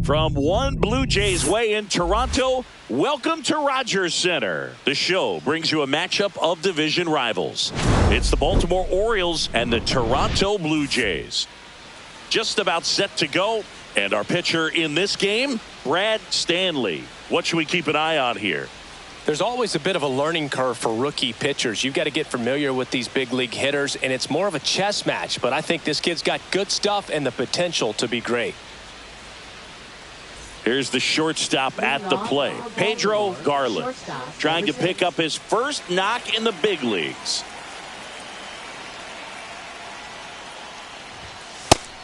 From one Blue Jays way in Toronto, welcome to Rogers Center. The show brings you a matchup of division rivals. It's the Baltimore Orioles and the Toronto Blue Jays. Just about set to go, and our pitcher in this game, Brad Stanley. What should we keep an eye on here? There's always a bit of a learning curve for rookie pitchers. You've got to get familiar with these big league hitters, and it's more of a chess match. But I think this kid's got good stuff and the potential to be great. Here's the shortstop at the plate, Pedro Garland, trying to pick up his first knock in the big leagues.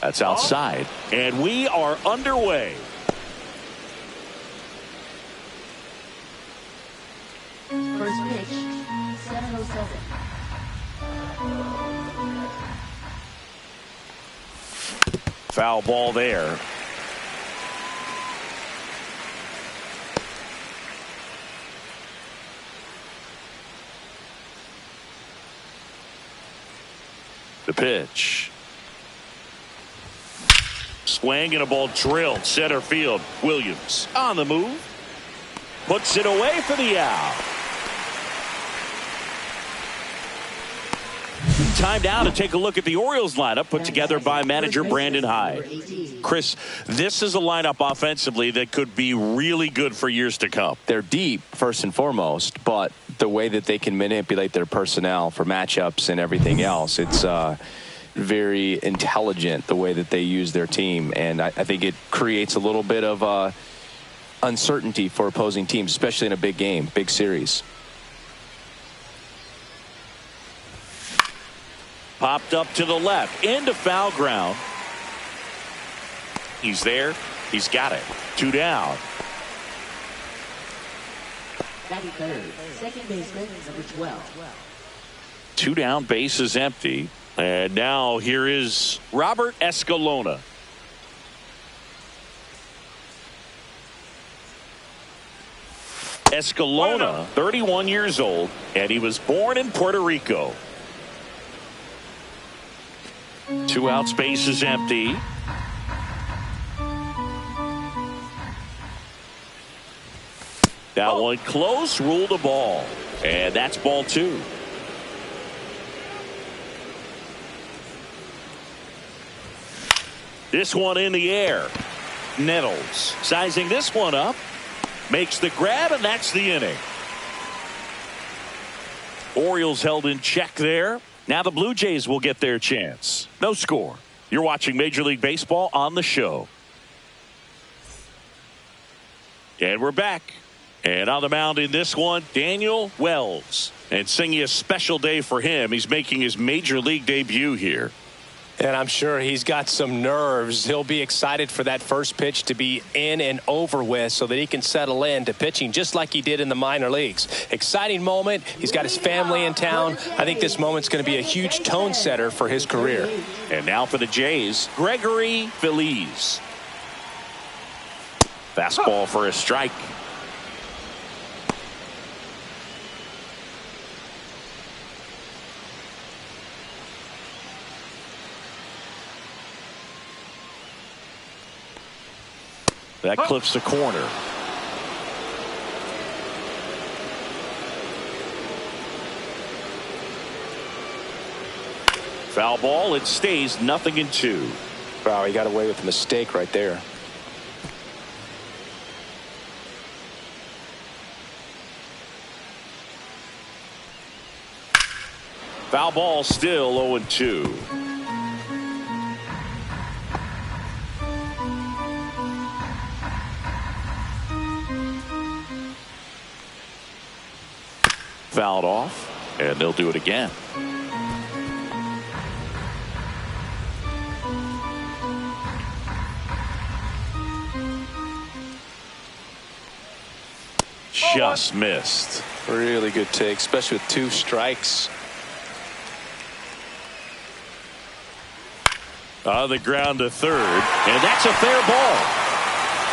That's outside, and we are underway. First pitch, 7:07. Foul ball there. The pitch. Swing and a ball drilled center field. Williams on the move. Puts it away for the out. Time now to take a look at the Orioles lineup put together by manager Brandon Hyde. Chris, this is a lineup offensively that could be really good for years to come. They're deep, first and foremost, but the way that they can manipulate their personnel for matchups and everything else, it's very intelligent the way that they use their team. And I think it creates a little bit of uncertainty for opposing teams, especially in a big game, big series. Popped up to the left, into foul ground. He's there. He's got it. 2 down. Batting third, second baseman, number 12. 2 down, base is empty. And now here is Robert Escalona. Escalona, 31 years old, and he was born in Puerto Rico. 2 outs, base is empty. That one close, ruled a ball. And that's ball 2. This one in the air. Nettles sizing this one up. Makes the grab, and that's the inning. Orioles held in check there. Now the Blue Jays will get their chance. No score. You're watching Major League Baseball on the show. And we're back. And on the mound in this one, Daniel Wells. And singing a special day for him. He's making his Major League debut here. And I'm sure he's got some nerves. He'll be excited for that first pitch to be in and over with so that he can settle in to pitching just like he did in the minor leagues. Exciting moment. He's got his family in town. I think this moment's going to be a huge tone setter for his career. And now for the Jays, Gregory Feliz. Fastball for a strike. That clips the corner. Foul ball. It stays 0-2. Wow, he got away with a mistake right there. Foul ball, still 0-2. Fouled off, and they'll do it again. Just missed. Really good take, especially with 2 strikes. On the ground to third, and that's a fair ball.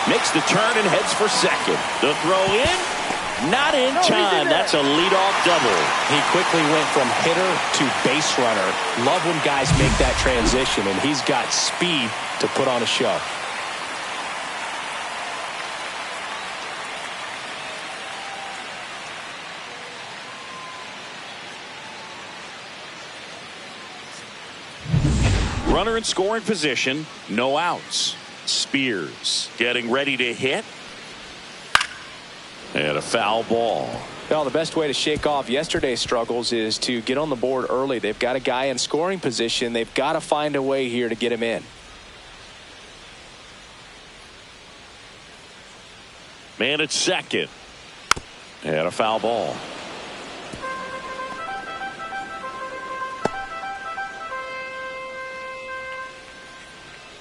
Makes the turn and heads for second. The throw in. Not in time. That's a leadoff double. He quickly went from hitter to base runner. Love when guys make that transition, and he's got speed to put on a show. Runner in scoring position, no outs. Spears getting ready to hit. And a foul ball. Well, the best way to shake off yesterday's struggles is to get on the board early. They've got a guy in scoring position. They've got to find a way here to get him in. Man at second. And a foul ball.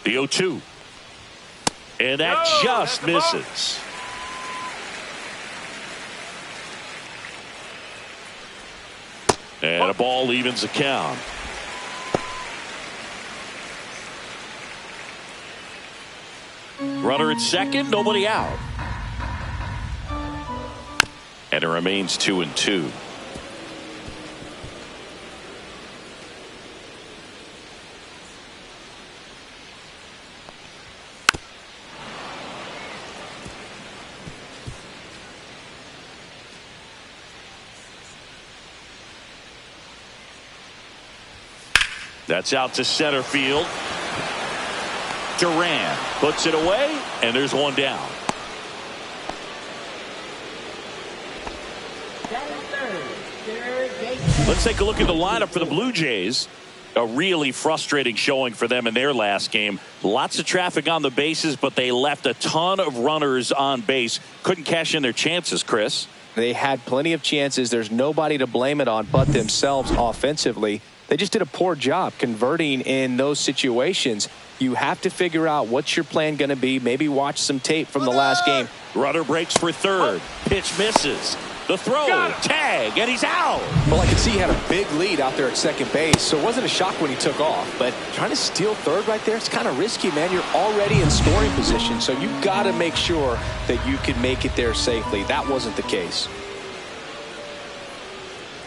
The 0-2. And that just misses. And a ball evens the count. Runner at second, nobody out. And it remains 2-2. That's out to center field. Duran puts it away, and there's one down. Let's take a look at the lineup for the Blue Jays. A really frustrating showing for them in their last game. Lots of traffic on the bases, but they left a ton of runners on base. Couldn't cash in their chances, Chris. They had plenty of chances. There's nobody to blame it on but themselves offensively. They just did a poor job converting in those situations. You have to figure out what's your plan going to be. Maybe watch some tape from the last game. Runner breaks for third. Pitch misses. The throw, tag, and he's out. Well, I can see he had a big lead out there at second base, so it wasn't a shock when he took off. But trying to steal third right there, it's kind of risky, man. You're already in scoring position, so you've got to make sure that you can make it there safely. That wasn't the case.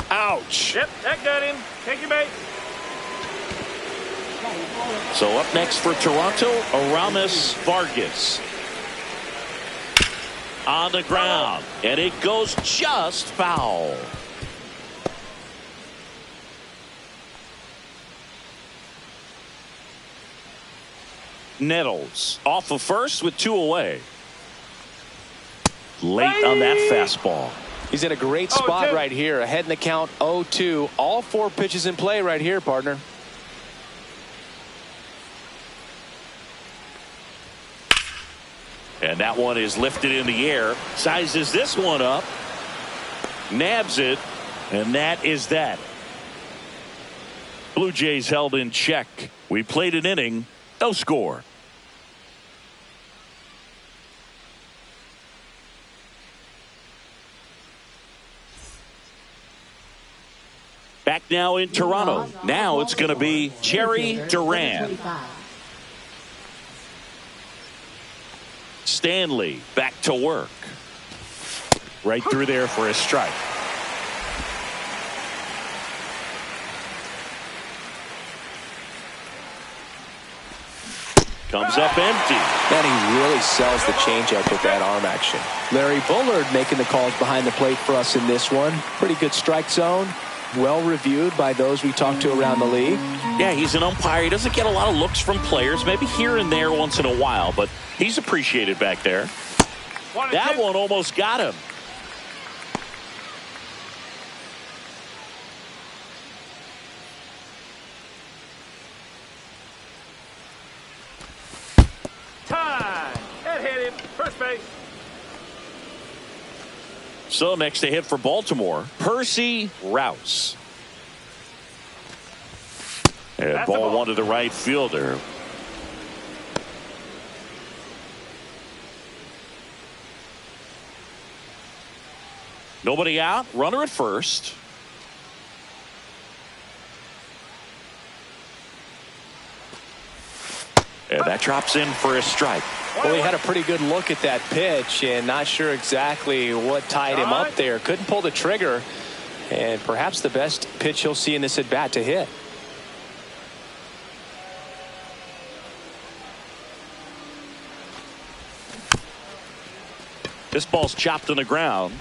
Ouch. Yep, that got him. Take your bait. So up next for Toronto, Aramis Vargas. On the ground, and it goes just foul. Nettles off of first with 2 away. Late on that fastball. He's in a great spot right here. Ahead in the count, 0-2. All 4 pitches in play right here, partner. And that one is lifted in the air. Sizes this one up. Nabs it. And that is that. Blue Jays held in check. We played an inning. No score. Back now in Toronto. Now it's going to be Jerry Duran. Stanley back to work. Right through there for a strike. Comes up empty. Man, he really sells the changeup with that arm action. Larry Bullard making the calls behind the plate for us in this one. Pretty good strike zone. Well reviewed by those we talked to around the league. Yeah, he's an umpire. He doesn't get a lot of looks from players, maybe here and there once in a while, but he's appreciated back there. That one almost got him. Time. That hit him. First base. So next to hit for Baltimore, Percy Rouse. And ball one to the right fielder. Nobody out. Runner at first. And that drops in for a strike. Well, he had a pretty good look at that pitch and not sure exactly what tied him up there. Couldn't pull the trigger, and perhaps the best pitch he'll see in this at bat to hit. This ball's chopped on the ground.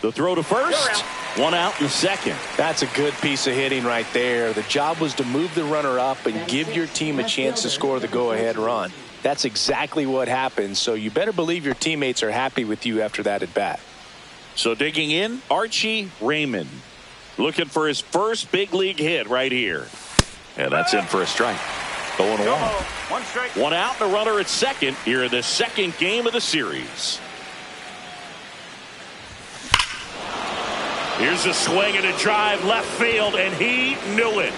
The throw to first, One out in the second. That's a good piece of hitting right there. The job was to move the runner up and give your team a chance to score the go-ahead run. That's exactly what happened, so you better believe your teammates are happy with you after that at bat. So digging in, Archie Raymond looking for his first big league hit right here. And that's in for a strike. 0-1. One strike. One out and a runner at second here in the second game of the series. Here's a swing and a drive left field, and he knew it.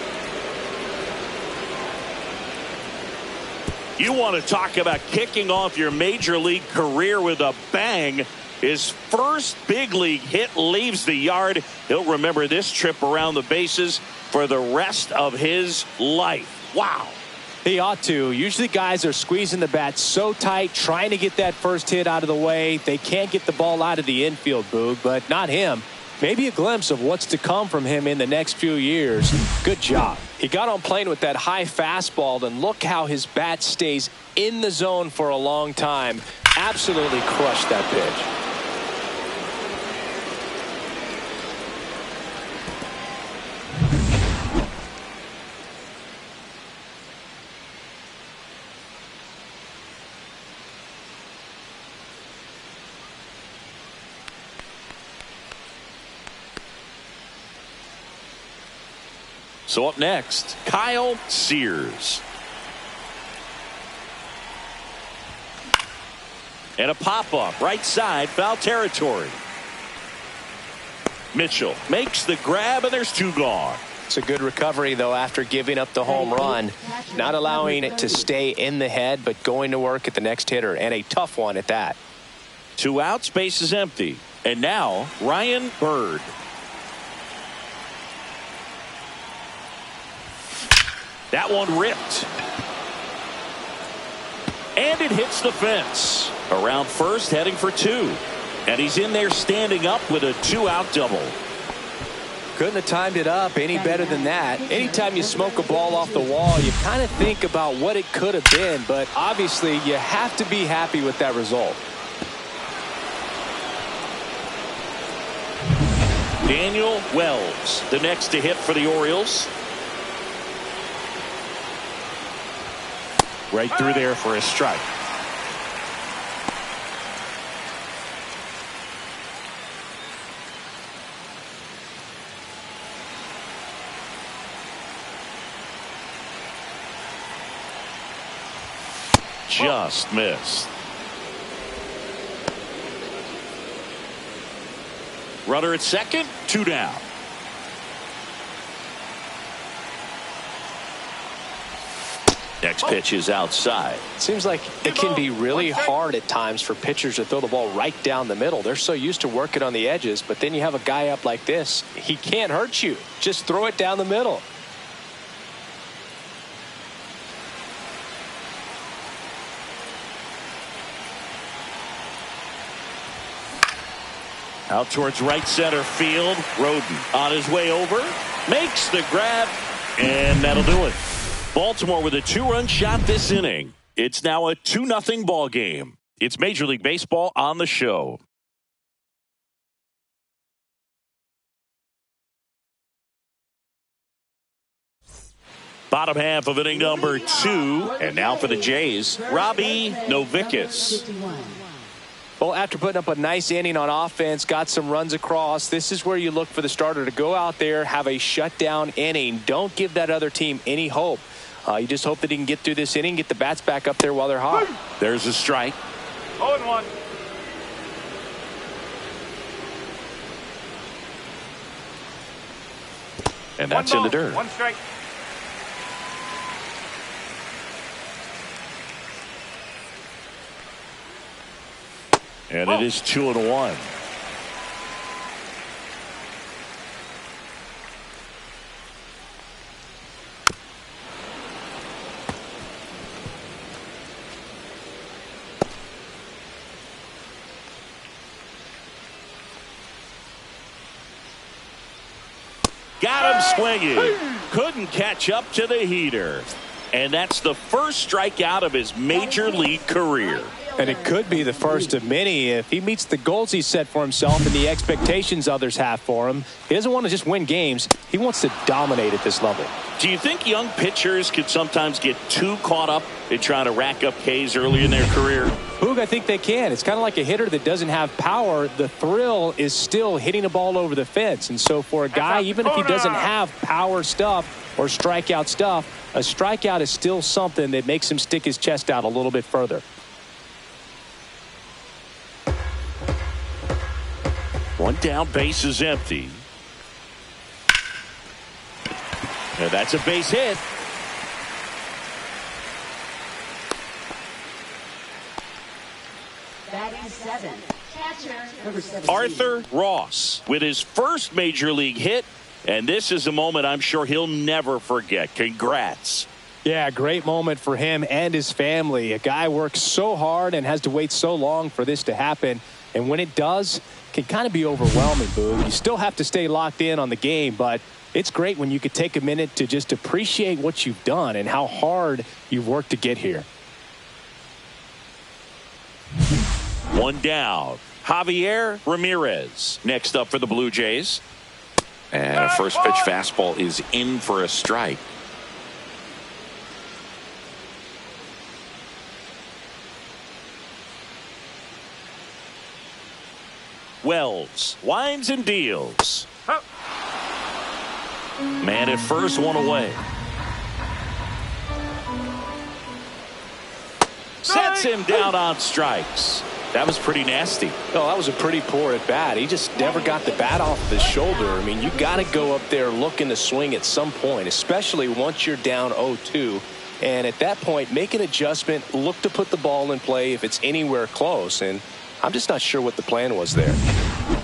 You want to talk about kicking off your major league career with a bang. His first big league hit leaves the yard. He'll remember this trip around the bases for the rest of his life. Wow. He ought to. Usually guys are squeezing the bat so tight, trying to get that first hit out of the way. They can't get the ball out of the infield, Boog, but not him. Maybe a glimpse of what's to come from him in the next few years. Good job. He got on plane with that high fastball, and look how his bat stays in the zone for a long time. Absolutely crushed that pitch. So up next, Kyle Sears. And a pop-up right side, foul territory. Mitchell makes the grab, and there's two gone. It's a good recovery, though, after giving up the home run. Not allowing it to stay in the head, but going to work at the next hitter, and a tough one at that. Two outs, base is empty. And now, Ryan Bird. That one ripped. And it hits the fence. Around first, heading for two. And he's in there standing up with a two-out double. Couldn't have timed it up any better than that. Anytime you smoke a ball off the wall, you kind of think about what it could have been, but obviously you have to be happy with that result. Daniel Wells, the next to hit for the Orioles. Right through there for a strike. Just missed. Runner at second, two down. Next pitch is outside. Seems like it can be really hard at times for pitchers to throw the ball right down the middle. They're so used to working on the edges, but then you have a guy up like this. He can't hurt you. Just throw it down the middle. Out towards right center field. Roden on his way over. Makes the grab. And that'll do it. Baltimore with a two-run shot this inning. It's now a 2-0 ball game. It's Major League Baseball on the show. Bottom half of inning number 2. And now for the Jays, Robbie Novickus. Well, after putting up a nice inning on offense, got some runs across, this is where you look for the starter to go out there, have a shutdown inning. Don't give that other team any hope. You just hope that he can get through this inning, get the bats back up there while they're hot. There's a strike. 0-1. And that's in the dirt. One strike. And it is 2-1. Got him swinging. Couldn't catch up to the heater. And that's the first strikeout of his major league career. And it could be the first of many. If he meets the goals he set for himself and the expectations others have for him, he doesn't want to just win games. He wants to dominate at this level. Do you think young pitchers could sometimes get too caught up in trying to rack up Ks early in their career? Boog, I think they can. It's kind of like a hitter that doesn't have power. The thrill is still hitting a ball over the fence. And so for a guy, even if he doesn't have power stuff or strikeout stuff, a strikeout is still something that makes him stick his chest out a little bit further. One down, base is empty. And that's a base hit. Batting 7. Catcher, number 17. Arthur Ross with his first major league hit. And this is a moment I'm sure he'll never forget. Congrats. Yeah, great moment for him and his family. A guy works so hard and has to wait so long for this to happen. And when it does, it can kind of be overwhelming, Boog. You still have to stay locked in on the game, but it's great when you could take a minute to just appreciate what you've done and how hard you've worked to get here. One down. Javier Ramirez next up for the Blue Jays. And a first pitch fastball is in for a strike. Wells winds and deals. Man at first, one away. Sets him down on strikes. That was pretty nasty. Oh, that was a pretty poor at bat. He just never got the bat off of his shoulder. I mean, you got to go up there looking to swing at some point, especially once you're down 0-2. And at that point, make an adjustment, look to put the ball in play if it's anywhere close. And I'm just not sure what the plan was there.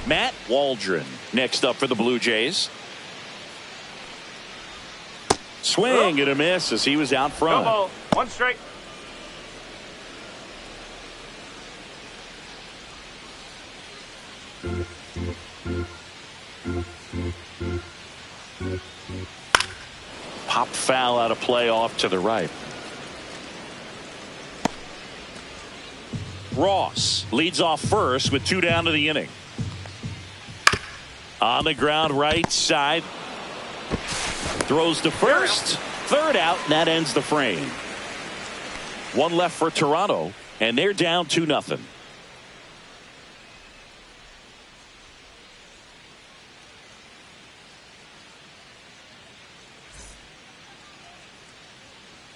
Matt Waldron next up for the Blue Jays. Swing and a miss as he was out front. No ball. One strike. Pop foul out of play off to the right. Ross leads off first with 2 down to the inning. On the ground right side. Throws to first. Third out, and that ends the frame. One left for Toronto, and they're down 2-0.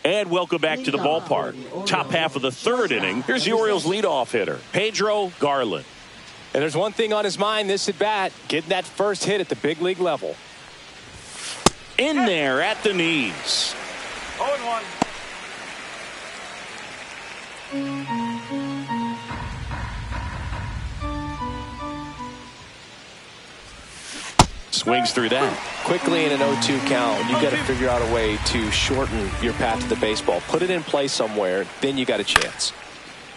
And welcome back to the ballpark. Top half of the third inning. Here's the Orioles leadoff hitter, Pedro Garland. And there's one thing on his mind this at bat, getting that first hit at the big league level. In there at the knees. 0-1. Swings through that. Quickly in an 0-2 count, you got to figure out a way to shorten your path to the baseball. Put it in play somewhere, then you got a chance.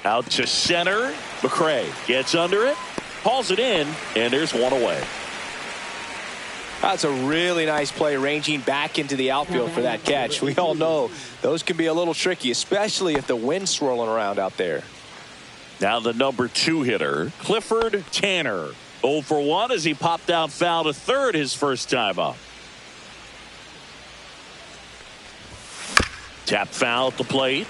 Out to center. McRae gets under it, hauls it in, and there's one away. That's a really nice play, ranging back into the outfield for that catch. We all know those can be a little tricky, especially if the wind's swirling around out there. Now the number 2 hitter, Clifford Tanner. 0 for 1 as he popped out foul to third his first time up. Tap foul at the plate.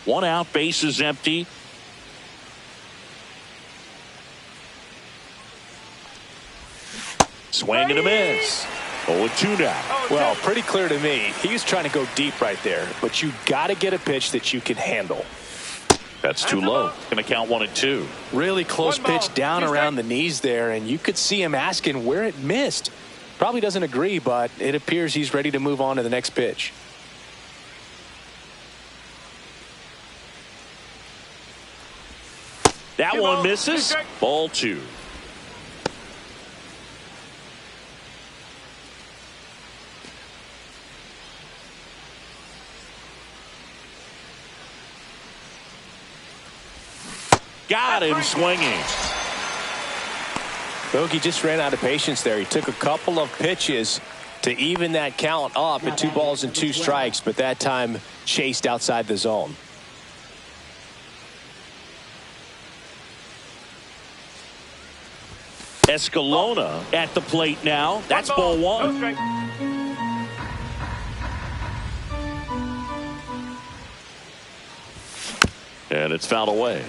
1 out, base is empty. Swing and a miss. 0-2 now. Well, pretty clear to me. He was trying to go deep right there, but you got to get a pitch that you can handle. That's too low. Going to count 1-2. Really close pitch down around the knees there, and you could see him asking where it missed. Probably doesn't agree, but it appears he's ready to move on to the next pitch. That one misses. Ball 2. Got him swinging. Bogey just ran out of patience there. He took a couple of pitches to even that count up at 2 balls and 2 strikes, but that time chased outside the zone. Escalona at the plate now. That's ball 1. No strike. And it's fouled away.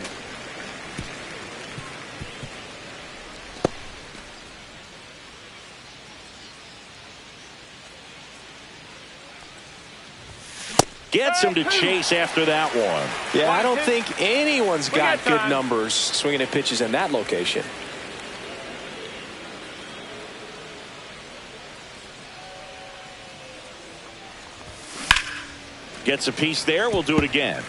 Gets him to chase after that one. Yeah, I don't think anyone's got good numbers swinging at pitches in that location. Gets a piece there. We'll do it again.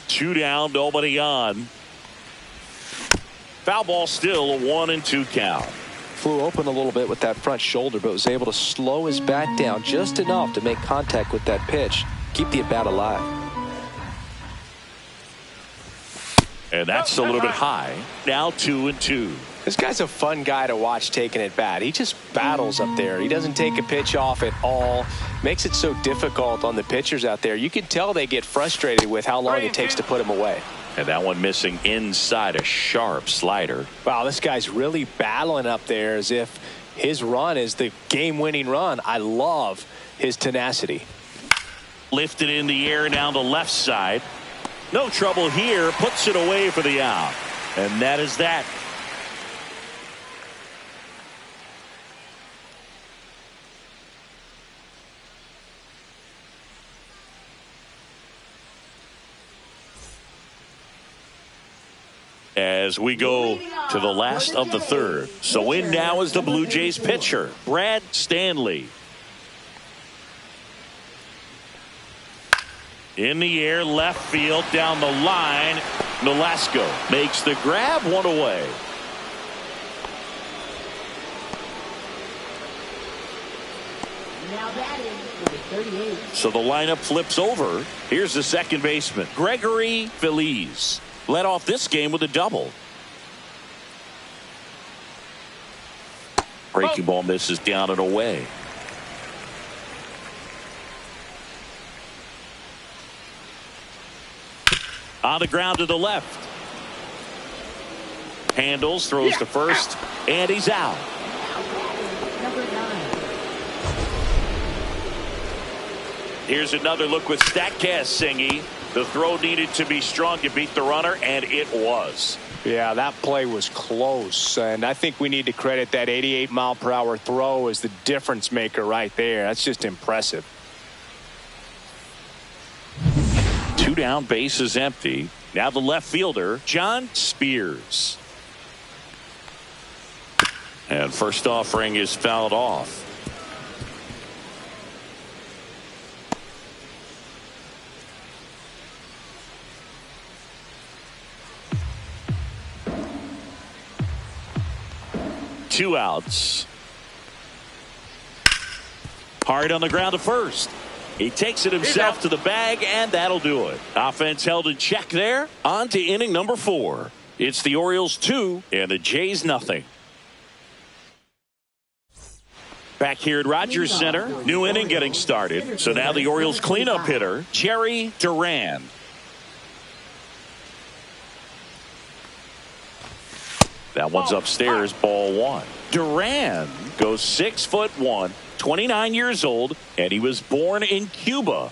Two down, nobody on. Foul ball still, a 1-2 count. Flew open a little bit with that front shoulder, but was able to slow his bat down just enough to make contact with that pitch. Keep the at-bat alive. And that's a little bit high. Now 2-2. This guy's a fun guy to watch taking at bat. He just battles up there. He doesn't take a pitch off at all. Makes it so difficult on the pitchers out there. You can tell they get frustrated with how long it takes to put him away. And that one missing inside, a sharp slider. Wow, this guy's really battling up there as if his run is the game-winning run. I love his tenacity. Lifted in the air down the left side. No trouble here. Puts it away for the out. And that is that. As we go to the last of the third. So in now is the Blue Jays pitcher, Brad Stanley. In the air, left field, down the line. Nolasco makes the grab, one away. Now batting, number 38. So the lineup flips over. Here's the second baseman, Gregory Feliz. Led off this game with a double. Breaking ball misses down and away. On the ground to the left. Handles, throws to first, and he's out. Number 9. Here's another look with StatCast, Singy. The throw needed to be strong to beat the runner, and it was. Yeah, that play was close, and I think we need to credit that 88-mile-per-hour throw as the difference maker right there. That's just impressive. 2 down, bases empty. Now the left fielder, John Spears. And first offering is fouled off. Two outs. Hard on the ground to first. He takes it himself to the bag, and that'll do it. Offense held in check there. On to inning number 4. It's the Orioles 2 and the Jays nothing. Back here at Rogers Center, new inning getting started. So now the Orioles cleanup hitter, Jerry Duran. That one's upstairs, ball 1. Duran goes 6'1", 29 years old, and he was born in Cuba.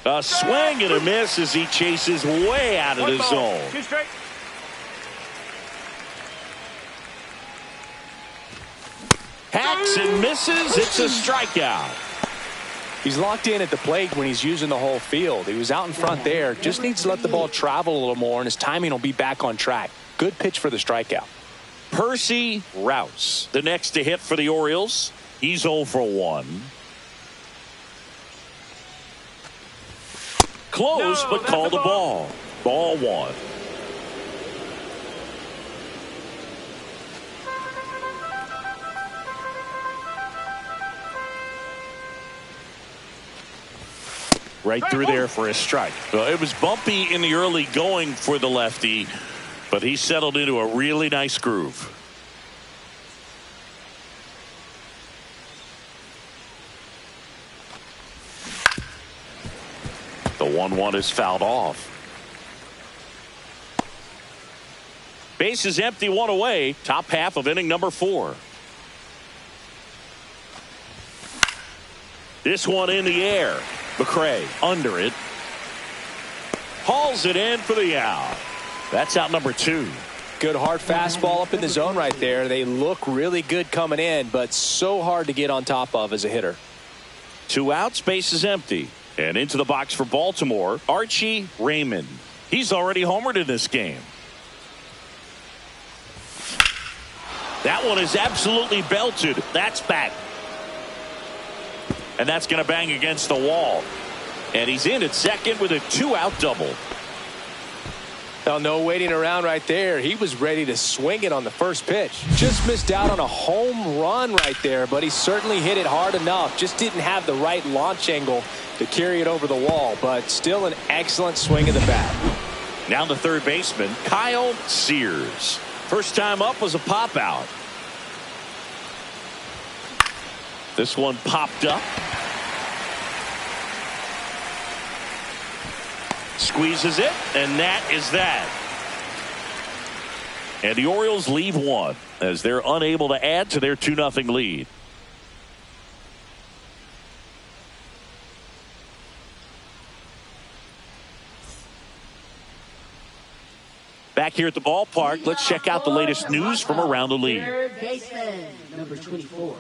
A swing and a miss as he chases way out of the zone. 2 straight. Hacks and misses. It's a strikeout. He's locked in at the plate when he's using the whole field. He was out in front there. Just needs to let the ball travel a little more, and his timing will be back on track. Good pitch for the strikeout. Percy Rouse, the next to hit for the Orioles. He's 0 for 1. Close, but called the ball. Ball one. Right through there for a strike. Well, it was bumpy in the early going for the lefty, but he settled into a really nice groove. The 1-1 is fouled off. Base is empty, one away. Top half of inning number 4. This one in the air. McCray under it. Hauls it in for the out. That's out number 2. Good hard fastball up in the zone right there. They look really good coming in, but so hard to get on top of as a hitter. 2 outs, base is empty. And into the box for Baltimore, Archie Raymond. He's already homered in this game. That one is absolutely belted. That's back. And that's going to bang against the wall. And he's in at second with a 2-out double. Well, no waiting around right there. He was ready to swing it on the first pitch. Just missed out on a home run right there, but he certainly hit it hard enough. Just didn't have the right launch angle to carry it over the wall, but still an excellent swing of the bat. Now the third baseman, Kyle Sears. First time up was a pop out. This one popped up. Squeezes it, and that is that. And the Orioles leave one as they're unable to add to their 2-0 lead. Back here at the ballpark, let's check out the latest news from around the league. Third baseman, number 24.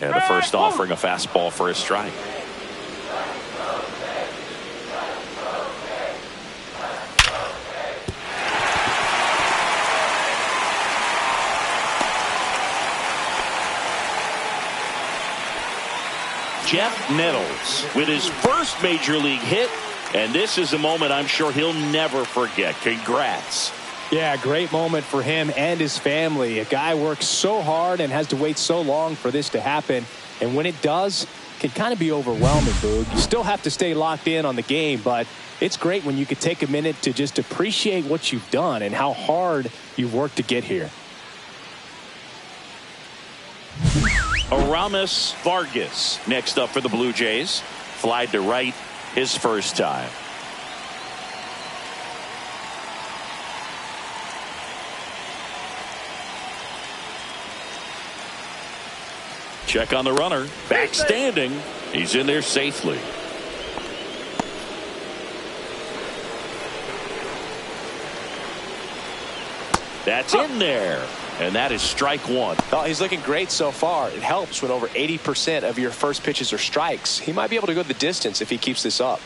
And the first offering a fastball for a strike. Jeff Nettles with his first major league hit, and this is a moment I'm sure he'll never forget. Congrats. Yeah, great moment for him and his family. A guy works so hard and has to wait so long for this to happen. And when it does, it can kind of be overwhelming, Boog. You still have to stay locked in on the game, but it's great when you could take a minute to just appreciate what you've done and how hard you've worked to get here. Aramis Vargas next up for the Blue Jays. Flied to right his first time. Check on the runner. Back standing. He's in there safely. That's in there. And that is strike one. Oh, he's looking great so far. It helps when over 80% of your first pitches are strikes. He might be able to go the distance if he keeps this up.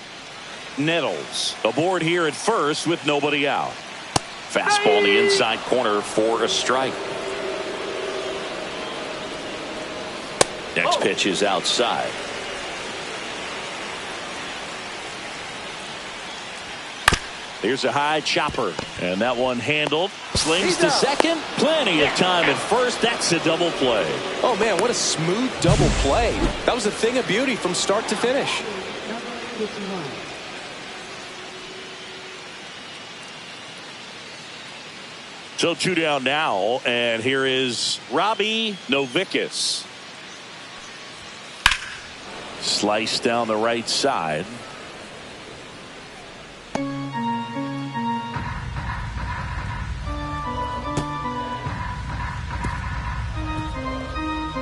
Nettles aboard here at first with nobody out. Fastball in the inside corner for a strike. Next pitch is outside. Here's a high chopper, and that one handled. Slings to second. Plenty of time at first. That's a double play. Oh, man, what a smooth double play. That was a thing of beauty from start to finish. Number 51. So 2 down now, and here is Robbie Novickus. Slice down the right side.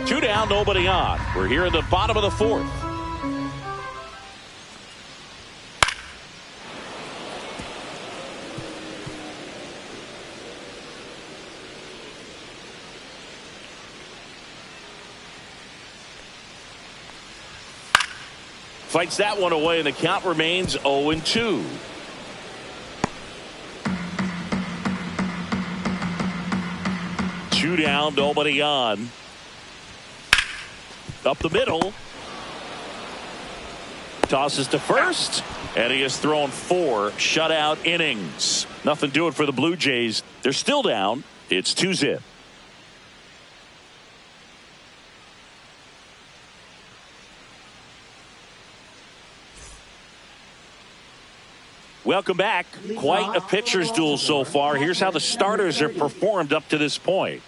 Two down, nobody on. We're here in the bottom of the fourth. Fights that one away, and the count remains 0-2. 2 down, nobody on. Up the middle. Tosses to first, and he has thrown 4 shutout innings. Nothing doing for the Blue Jays. They're still down. It's 2-zip. Welcome back. Quite a pitcher's duel so far. Here's how the starters have performed up to this point.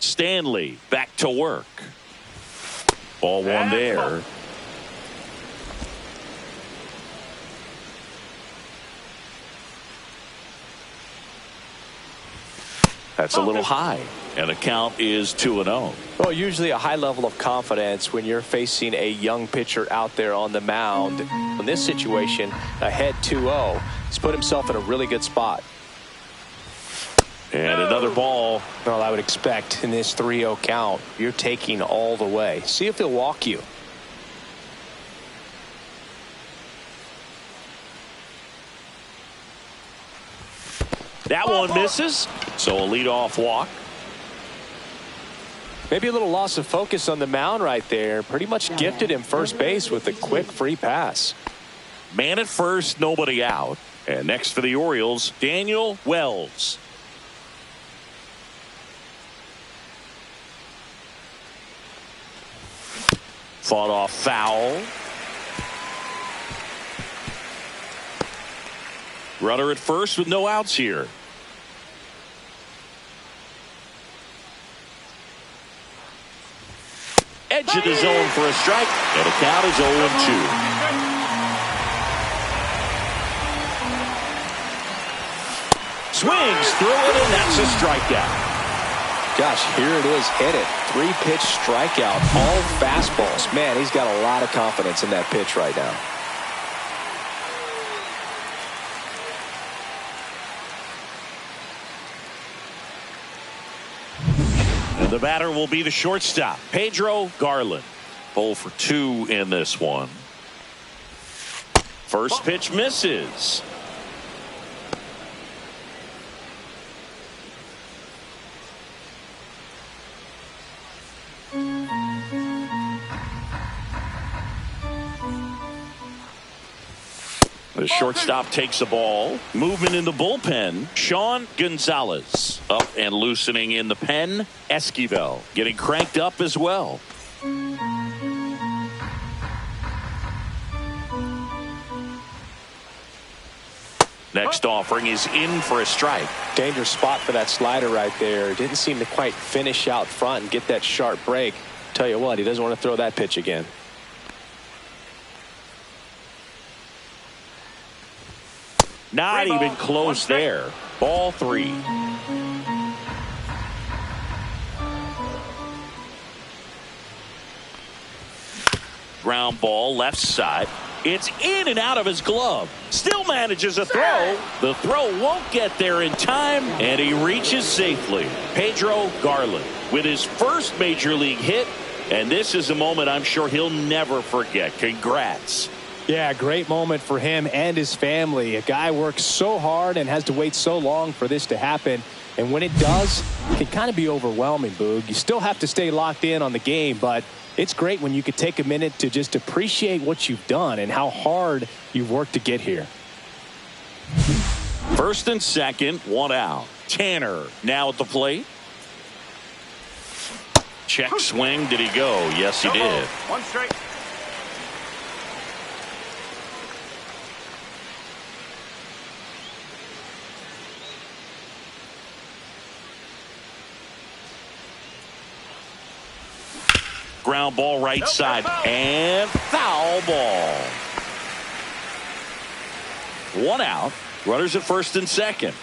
Stanley back to work. Ball 1 there. That's a little high, and the count is 2-0. Well, usually a high level of confidence when you're facing a young pitcher out there on the mound. In this situation, ahead 2-0, he's put himself in a really good spot. And another ball. Well, I would expect in this 3-0 count, you're taking all the way. See if he'll walk you. That one misses, so a leadoff walk. Maybe a little loss of focus on the mound right there. Pretty much gifted him first base with a quick free pass. Man at first, nobody out. And next for the Orioles, Daniel Wells. Fought off foul. Runner at first with no outs here. Edge of the zone for a strike, and the count is 0-2. Swings through it, and that's a strikeout. Gosh, here it is, hit it. 3-pitch strikeout, all fastballs. Man, he's got a lot of confidence in that pitch right now. And the batter will be the shortstop, Pedro Garland. 0 for 2 in this one. First pitch misses. The shortstop takes the ball. Movement in the bullpen. Sean Gonzalez up and loosening in the pen. Esquivel getting cranked up as well. Next offering is in for a strike. Dangerous spot for that slider right there. Didn't seem to quite finish out front and get that sharp break. Tell you what, he doesn't want to throw that pitch again. Not even close there. Ball 3. Ground ball left side. It's in and out of his glove. Still manages a throw. The throw won't get there in time, and he reaches safely. Pedro Garland with his first major league hit, and this is a moment I'm sure he'll never forget. Congrats. Yeah, great moment for him and his family. A guy works so hard and has to wait so long for this to happen. And when it does, it can kind of be overwhelming, Boog. You still have to stay locked in on the game, but it's great when you could take a minute to just appreciate what you've done and how hard you've worked to get here. First and second, 1 out. Tanner now at the plate. Check swing. Did he go? Yes, he did. 1 strike. Ground ball right side and foul ball. 1 out. Runners at first and second.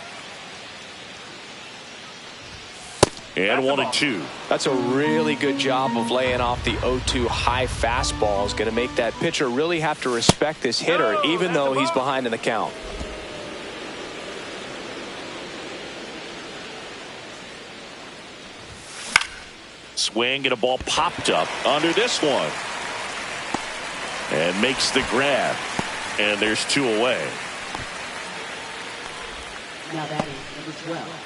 And 1 and 2. That's a really good job of laying off the 0-2 high fastball. Is going to make that pitcher really have to respect this hitter, even though he's behind in the count. Swing and a ball popped up under this one. And makes the grab. And there's 2 away. Now batting number 12.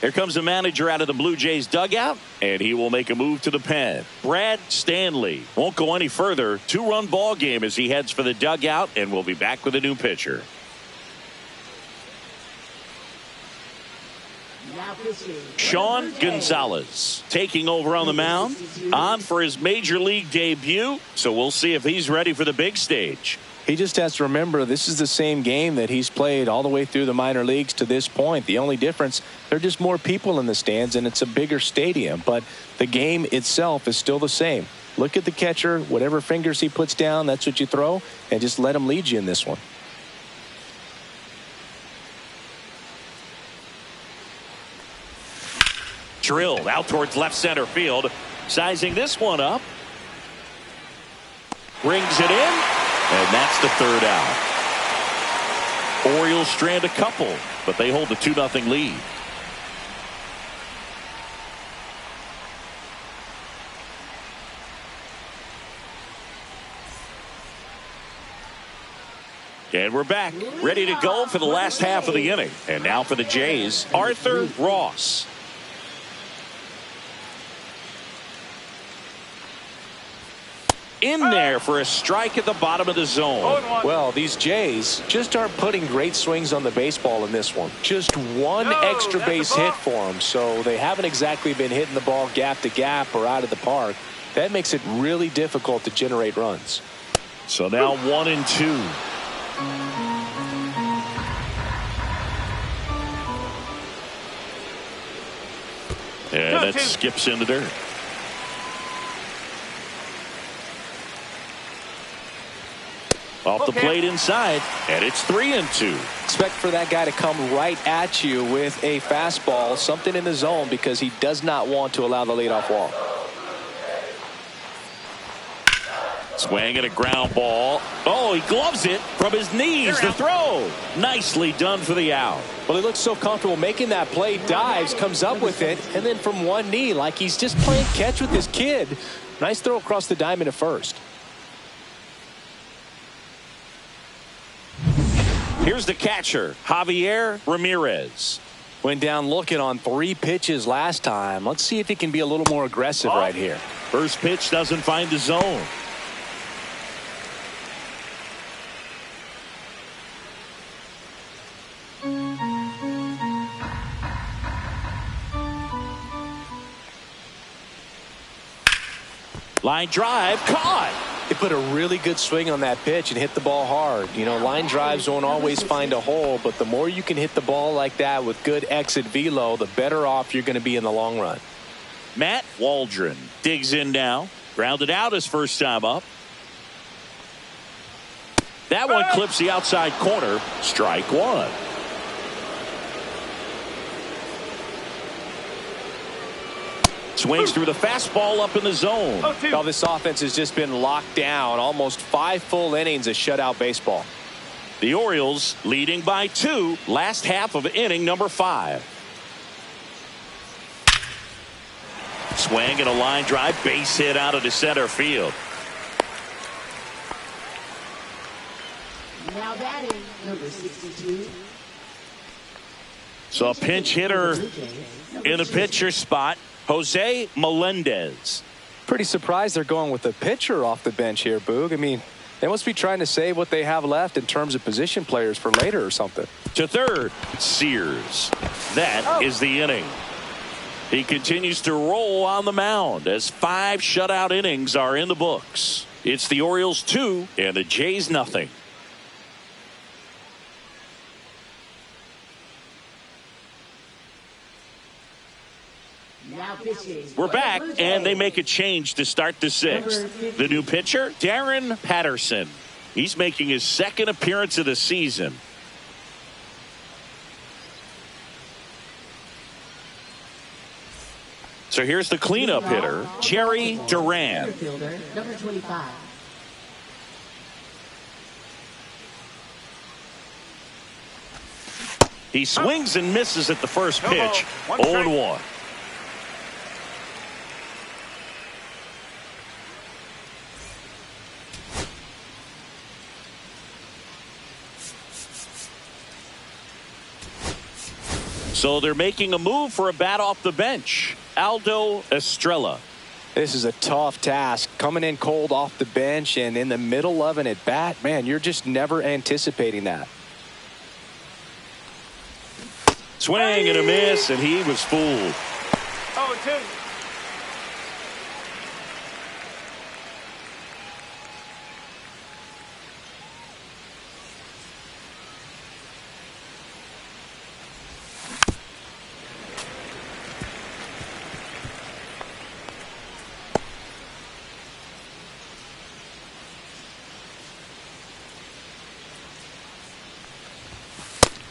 Here comes the manager out of the Blue Jays dugout, and he will make a move to the pen. Brad Stanley won't go any further. 2-run ball game as he heads for the dugout, and we'll be back with a new pitcher. Sean Gonzalez taking over on the mound, on for his major league debut, so we'll see if he's ready for the big stage. He just has to remember this is the same game that he's played all the way through the minor leagues to this point. The only difference, there are just more people in the stands and it's a bigger stadium, but the game itself is still the same. Look at the catcher, whatever fingers he puts down, that's what you throw, and just let him lead you in this one. Drilled out towards left center field. Sizing this one up. Brings it in. And that's the 3rd out. Orioles strand a couple, but they hold a 2-0 lead. And we're back, ready to go for the last half of the inning. And now for the Jays, Arthur Ross. In there for a strike at the bottom of the zone. Well, these Jays just aren't putting great swings on the baseball in this one. Just one extra base hit for them, so they haven't exactly been hitting the ball gap to gap or out of the park. That makes it really difficult to generate runs. So now 1-2. And that skips in the dirt. Off the plate inside, and it's 3-2. Expect for that guy to come right at you with a fastball, something in the zone, because he does not want to allow the leadoff walk. Swing and a ground ball. Oh, he gloves it from his knees. The throw. Nicely done for the out. Well, he looks so comfortable making that play, dives, comes up with it, and then from one knee, like he's just playing catch with this kid. Nice throw across the diamond at first. Here's the catcher, Javier Ramirez. Went down looking on 3 pitches last time. Let's see if he can be a little more aggressive right here. First pitch doesn't find the zone. Line drive, caught. He put a really good swing on that pitch and hit the ball hard. You know, line drives don't always find a hole, but the more you can hit the ball like that with good exit velo, the better off you're going to be in the long run. Matt Waldron digs in now. Grounded out his first time up. That one clips the outside corner. Strike 1. Swings through the fastball up in the zone. Well, this offense has just been locked down. Almost 5 full innings of shutout baseball. The Orioles leading by 2. Last half of inning number 5. Swing and a line drive. Base hit out of the center field. Now batting number 62. So a pinch hitter in the pitcher spot. Jose Melendez. Pretty surprised they're going with a pitcher off the bench here, Boog. I mean, they must be trying to save what they have left in terms of position players for later or something. To third, Sears. That is the inning. He continues to roll on the mound as 5 shutout innings are in the books. It's the Orioles 2 and the Jays nothing. We're back, and they make a change to start the 6th. The new pitcher, Darren Patterson. He's making his 2nd appearance of the season. So here's the cleanup hitter, Jerry Duran. Number 25. He swings and misses at the first pitch. 0-1. So they're making a move for a bat off the bench. Aldo Estrella. This is a tough task. Coming in cold off the bench and in the middle of an at-bat, man, you're just never anticipating that. Swing and a miss, and he was fooled. 0-2.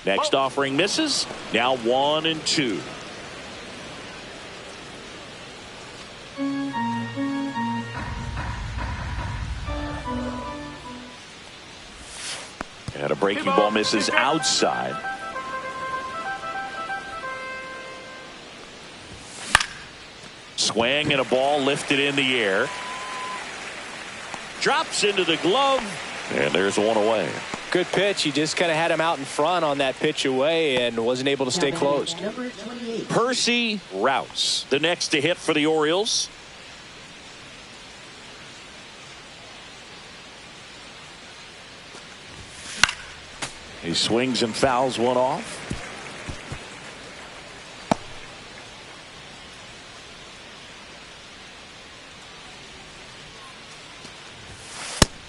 Next offering misses. Now 1-2. And a breaking ball misses outside. Swing and a ball lifted in the air. Drops into the glove. And there's one away. Good pitch. He just kind of had him out in front on that pitch away and wasn't able to stay closed. Percy Rouse, the next to hit for the Orioles. He swings and fouls one off.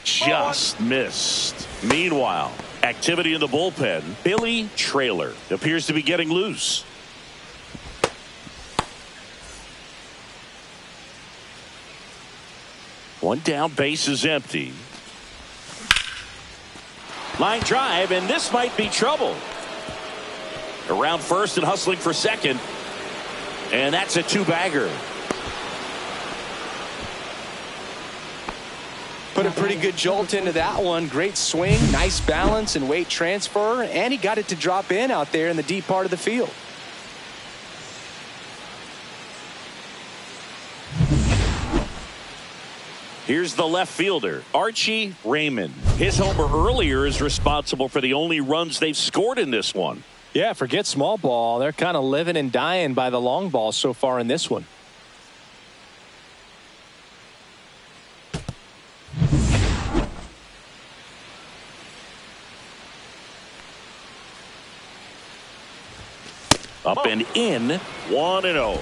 Just missed. Meanwhile, activity in the bullpen. Billy Trailer appears to be getting loose. One down, base is empty. Line drive, and this might be trouble. Around first and hustling for second. And that's a two-bagger. Put a pretty good jolt into that one. Great swing, nice balance and weight transfer, and he got it to drop in out there in the deep part of the field. Here's the left fielder, Archie Raymond. His homer earlier is responsible for the only runs they've scored in this one. Yeah, forget small ball. They're kind of living and dying by the long ball so far in this one. Up and in, 1-0.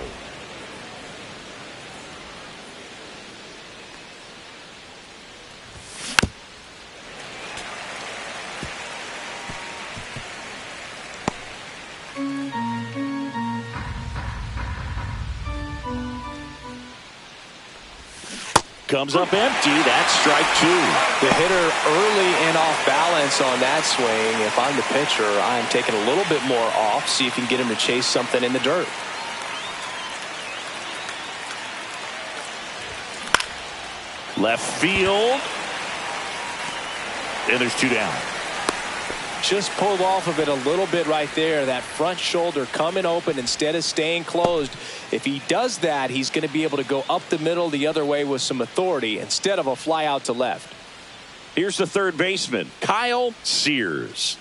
Comes up empty. That's strike two. The hitter early and off balance on that swing. If I'm the pitcher, I'm taking a little bit more off. See if you can get him to chase something in the dirt. Left field. And there's two down. Just pulled off of it a little bit right there. That front shoulder coming open instead of staying closed. If he does that, he's going to be able to go up the middle the other way with some authority instead of a fly out to left. Here's the third baseman, Kyle Sears.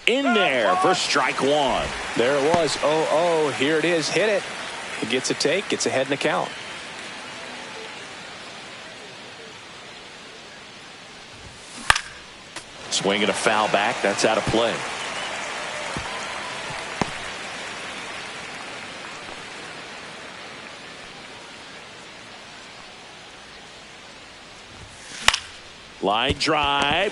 In there for strike one. There it was. 0-0. Here it is. Hit it. He gets a take. Gets ahead in the count. Swing and a foul back. That's out of play. Line drive.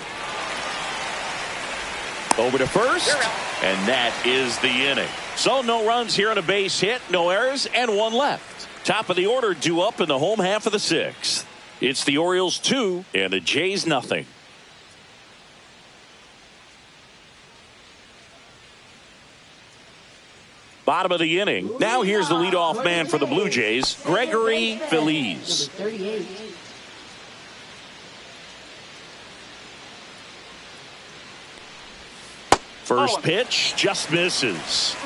Over to first. And that is the inning. So no runs here on a base hit, no errors, and one left. Top of the order due up in the home half of the sixth. It's the Orioles 2 and the Jays nothing. Bottom of the inning. Now here's the leadoff man for the Blue Jays, Gregory Feliz. First pitch just misses.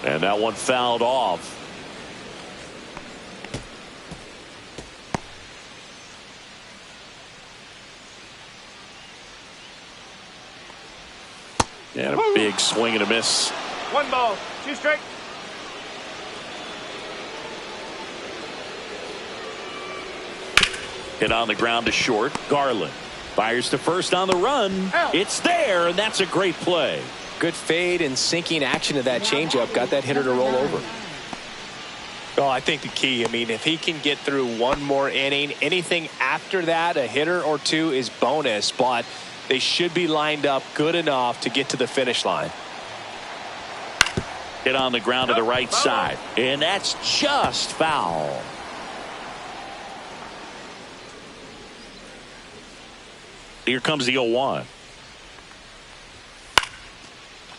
And that one fouled off. And a big swing and a miss. 1 ball, 2 strike. Hit on the ground to short. Garland fires to first on the run. It's there, and that's a great play. Good fade and sinking action of that changeup. Got that hitter to roll over. Well, I think the key, I mean, if he can get through one more inning, anything after that, a hitter or two is bonus, but they should be lined up good enough to get to the finish line. Hit on the ground to the right side, and that's just foul. Here comes the 0-1.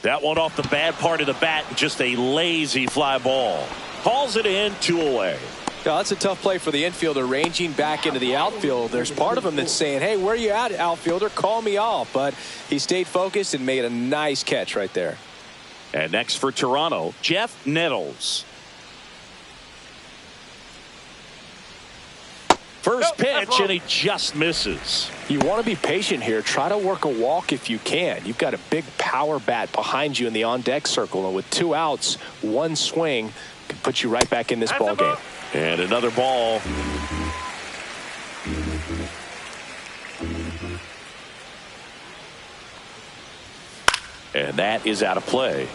That one off the bad part of the bat, just a lazy fly ball. Calls it in, 2 away. Yeah, that's a tough play for the infielder, ranging back into the outfield. There's part of him that's saying, hey, where are you at, outfielder? Call me off. But he stayed focused and made a nice catch right there. And next for Toronto, Jeff Nettles. First pitch, and he just misses. You want to be patient here. Try to work a walk if you can. You've got a big power bat behind you in the on-deck circle, and with 2 outs, 1 swing can put you right back in this ball game. And another ball. And that is out of play.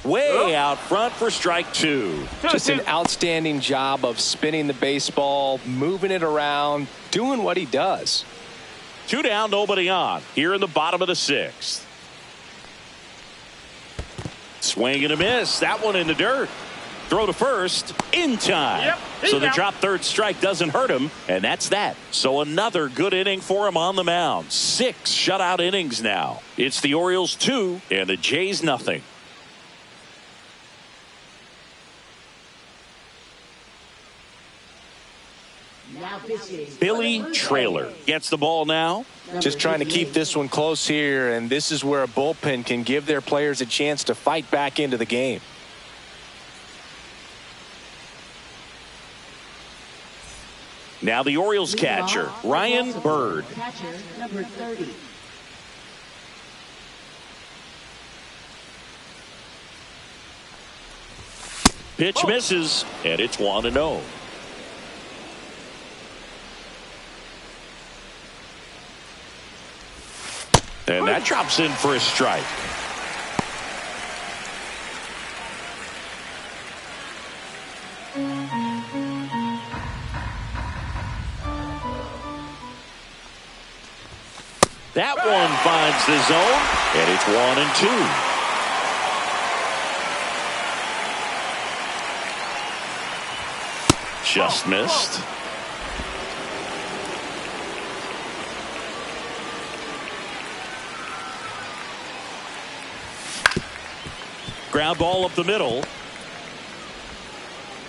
Way out front for strike 2. Just an outstanding job of spinning the baseball, moving it around, doing what he does. 2 down, nobody on. Here in the bottom of the 6th. Swing and a miss. That one in the dirt. Throw to first in time. So the drop third strike doesn't hurt him, and that's that. So another good inning for him on the mound. 6 shutout innings now. It's the Orioles 2 and the Jays nothing. Billy Trailer gets the ball now. Just trying to keep this one close here, and this is where a bullpen can give their players a chance to fight back into the game. Now the Orioles catcher, Ryan Bird. Catcher, number 30. Pitch misses, and it's 1-0. And that drops in for a strike. That one finds the zone, and it's 1-2. Just missed. Ground ball up the middle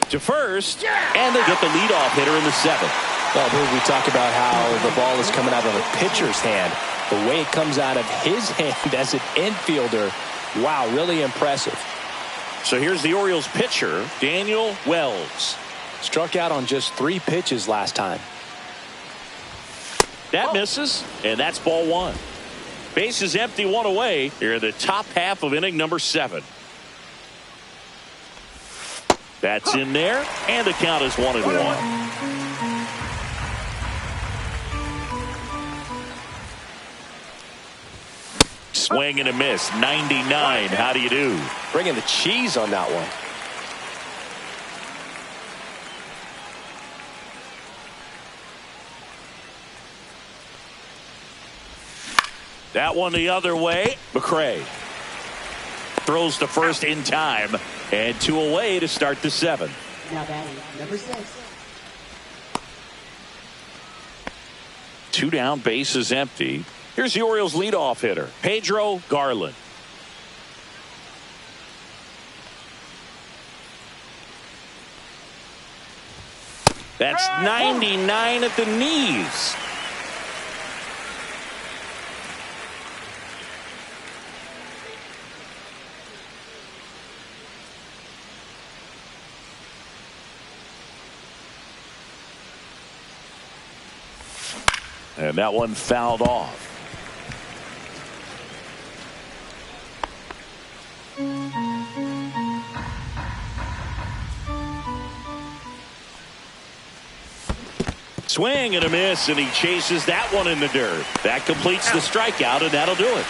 to first, and they get the leadoff hitter in the 7th. Well, we talk about how the ball is coming out of a pitcher's hand. The way it comes out of his hand as an infielder, wow, really impressive. So here's the Orioles pitcher, Daniel Wells. Struck out on just 3 pitches last time. That misses, and that's ball 1. Base is empty, 1 away here in the top half of inning number 7. That's in there, and the count is 1-1. Swing and a miss, 99. How do you do? Bringing the cheese on that one. That one the other way. McRae throws to first in time, and 2 away to start the 7th. Now batting, number 6. 2 down, base is empty. Here's the Orioles leadoff hitter, Pedro Garland. That's 99 at the knees. And that one fouled off. Swing and a miss, and he chases that one in the dirt. That completes the strikeout, and that'll do it.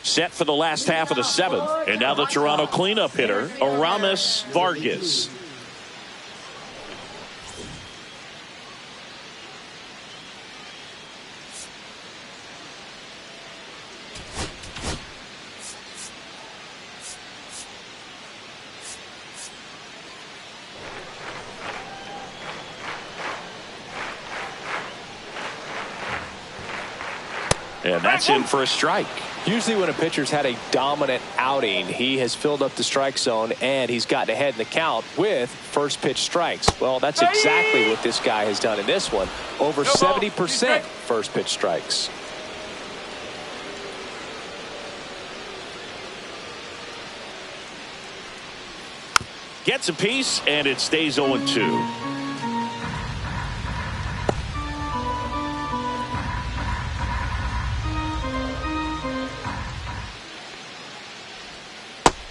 Set for the last half of the seventh, and now the Toronto cleanup hitter, Aramis Vargas. And that's in for a strike. Usually when a pitcher's had a dominant outing, he has filled up the strike zone and he's gotten ahead in the count with first pitch strikes. Well, that's exactly what this guy has done in this one. Over 70% first pitch strikes. Gets a piece, and it stays 0-2.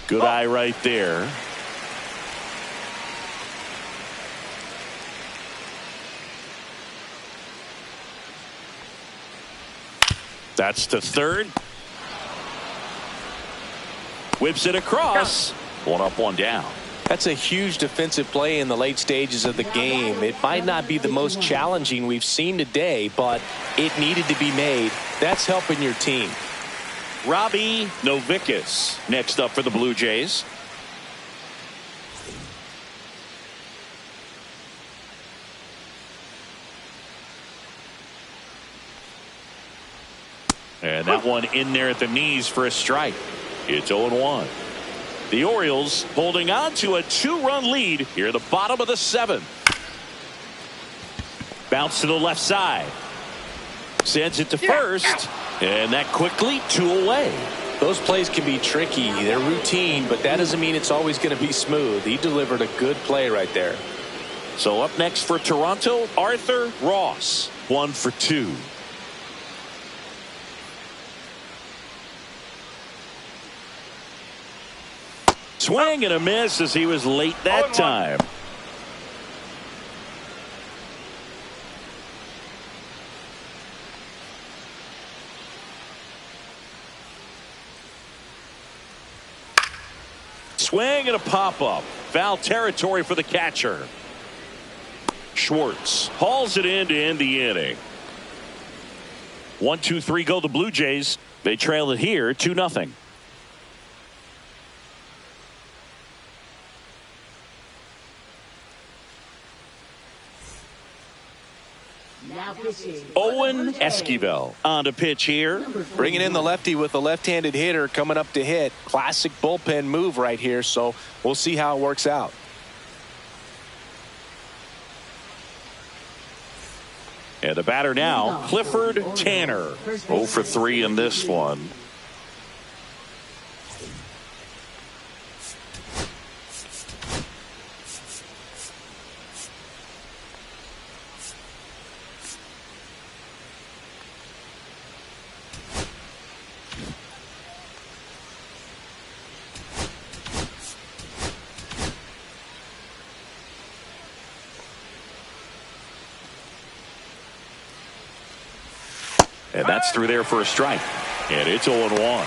Good eye right there. That's to third. Whips it across. One up, one down. That's a huge defensive play in the late stages of the game. It might not be the most challenging we've seen today, but it needed to be made. That's helping your team. Robbie Novickus next up for the Blue Jays. And that one in there at the knees for a strike. It's 0-1. The Orioles holding on to a 2-run lead here at the bottom of the seventh. Bounce to the left side. Sends it to first. And that quickly 2 away. Those plays can be tricky. They're routine, but that doesn't mean it's always going to be smooth. He delivered a good play right there. So up next for Toronto, Arthur Ross. 1 for 2. Swing and a miss as he was late that time. Swing and a pop-up. Foul territory for the catcher. Schwartz hauls it in to end the inning. 1-2-3 go the Blue Jays. They trail it here 2-0. Owen Esquivel on to pitch here. Bringing in the lefty with a left-handed hitter coming up to hit. Classic bullpen move right here, so we'll see how it works out. And the batter now, Clifford Tanner. 0 for 3 in this one. And that's through there for a strike. And it's 0-1.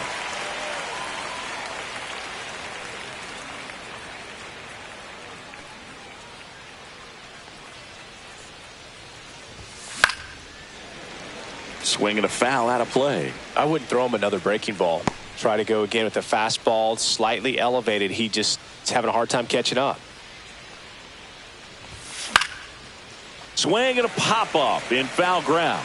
Swing and a foul out of play. I wouldn't throw him another breaking ball. Try to go again with the fastball slightly elevated. He just is having a hard time catching up. Swing and a pop-up in foul ground.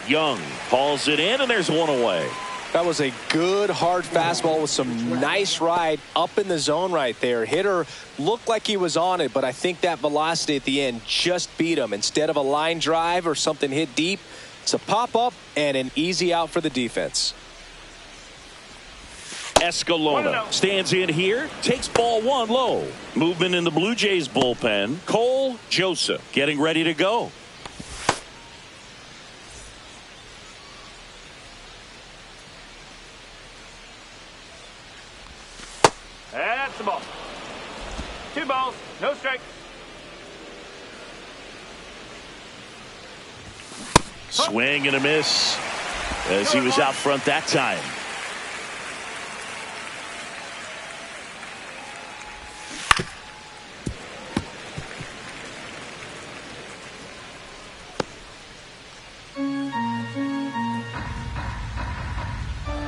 Young hauls it in, and there's one away. That was a good hard fastball with some nice ride up in the zone right there. Hitter looked like he was on it, but I think that velocity at the end just beat him. Instead of a line drive or something hit deep, it's a pop-up and an easy out for the defense. Escalona stands in here, takes ball one low. Movement in the Blue Jays bullpen. Cole Joseph getting ready to go. That's the ball. 2 balls, no strike. Swing and a miss as he was out front that time.